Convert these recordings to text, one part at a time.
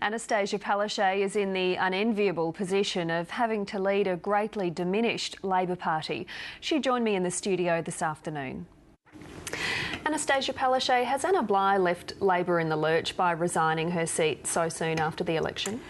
Annastacia Palacsczuk is in the unenviable position of having to lead a greatly diminished Labor Party. She joined me in the studio this afternoon. Annastacia Palacsczuk, has Anna Bligh left Labor in the lurch by resigning her seat so soon after the election?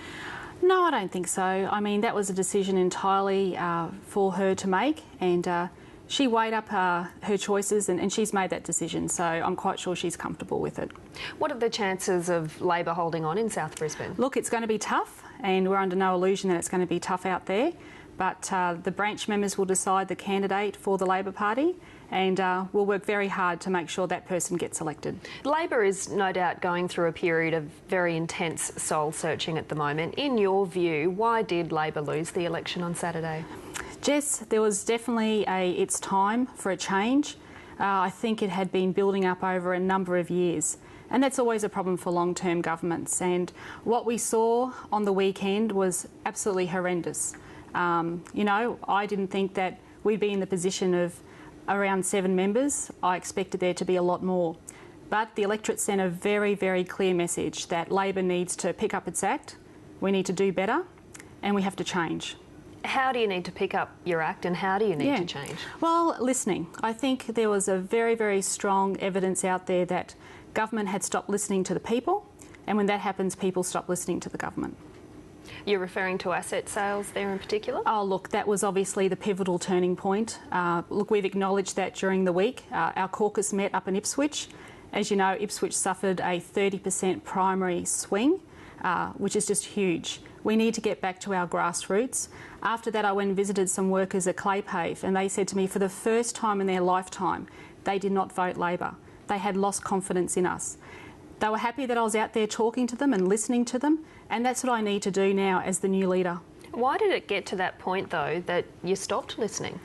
No, I don't think so. I mean, that was a decision entirely for her to make, and she weighed up her choices and she's made that decision, so I'm quite sure she's comfortable with it. What are the chances of Labor holding on in South Brisbane? Look, it's going to be tough, and we're under no illusion that it's going to be tough out there, but the branch members will decide the candidate for the Labor Party, and we'll work very hard to make sure that person gets elected. Labor is no doubt going through a period of very intense soul-searching at the moment. In your view, why did Labor lose the election on Saturday? Jess, there was definitely it's time for a change. I think it had been building up over a number of years, and that's always a problem for long-term governments. And what we saw on the weekend was absolutely horrendous. You know, I didn't think that we'd be in the position of around 7 members. I expected there to be a lot more. But the electorate sent a very, very clear message that Labor needs to pick up its act, we need to do better, and we have to change. How do you need to pick up your act, and how do you need to change? Well, listening. I think there was a very, very strong evidence out there that government had stopped listening to the people, and when that happens, people stop listening to the government. You're referring to asset sales there in particular? Oh, look, that was obviously the pivotal turning point. Look, we've acknowledged that during the week. Our caucus met up in Ipswich. As you know, Ipswich suffered a 30% primary swing, which is just huge. We need to get back to our grassroots. After that, I went and visited some workers at Claypave, and they said to me for the first time in their lifetime, they did not vote Labor. They had lost confidence in us. They were happy that I was out there talking to them and listening to them, and that's what I need to do now as the new leader. Why did it get to that point, though, that you stopped listening?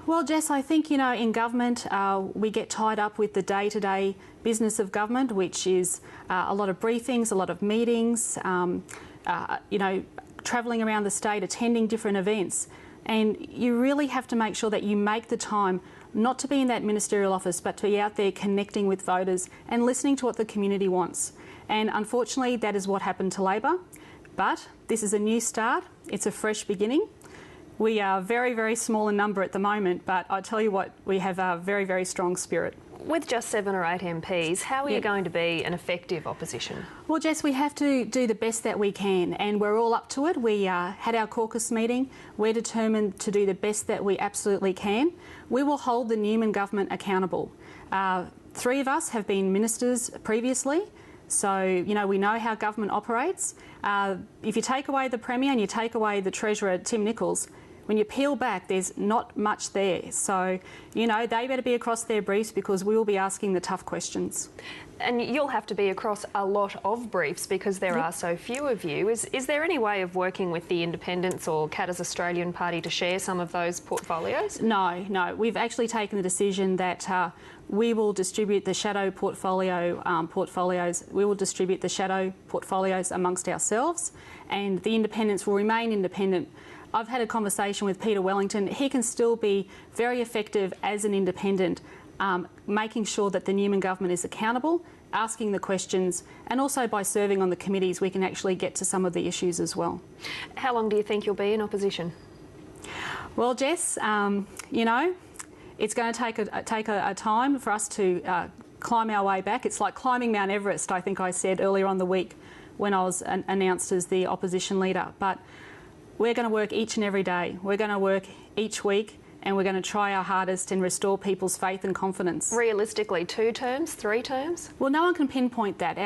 Well, Jess, I think, you know, in government we get tied up with the day-to-day business of government, which is a lot of briefings, a lot of meetings, you know, travelling around the state, attending different events. And you really have to make sure that you make the time not to be in that ministerial office, but to be out there connecting with voters and listening to what the community wants. And unfortunately, that is what happened to Labor. But this is a new start. It's a fresh beginning. We are very, very small in number at the moment, but I tell you what, we have a very, very strong spirit. With just 7 or 8 MPs, how are you going to be an effective opposition? Well, Jess, we have to do the best that we can, and we're all up to it. We had our caucus meeting. We're determined to do the best that we absolutely can. We will hold the Newman government accountable. 3 of us have been ministers previously, so, you know, we know how government operates. If you take away the Premier and you take away the Treasurer, Tim Nicholls, when you peel back, there's not much there. So, you know, they better be across their briefs because we will be asking the tough questions. And you'll have to be across a lot of briefs because there are so few of you. Is there any way of working with the Independents or Katter's Australian Party to share some of those portfolios? No. We've actually taken the decision that we will distribute the shadow portfolios. We will distribute the shadow portfolios amongst ourselves, and the Independents will remain independent. I've had a conversation with Peter Wellington. He can still be very effective as an independent, making sure that the Newman government is accountable, asking the questions, and also by serving on the committees we can actually get to some of the issues as well. How long do you think you'll be in opposition? Well, Jess, you know, it's going to take a time for us to climb our way back. It's like climbing Mount Everest, I think I said earlier on the week when I was announced as the opposition leader. But we're going to work each and every day. We're going to work each week, and we're going to try our hardest and restore people's faith and confidence. Realistically, 2 terms, 3 terms? Well, no one can pinpoint that.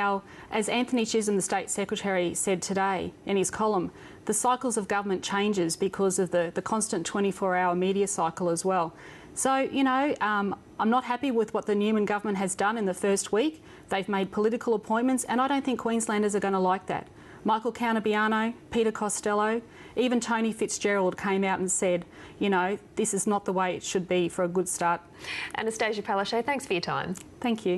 As Anthony Chisholm, the State Secretary, said today in his column, the cycles of government changes because of the constant 24-hour media cycle as well. So, you know, I'm not happy with what the Newman government has done in the first week. They've made political appointments, and I don't think Queenslanders are going to like that. Michael Canabiano, Peter Costello, even Tony Fitzgerald came out and said, you know, this is not the way it should be for a good start. Annastacia Palacsczuk, thanks for your time. Thank you.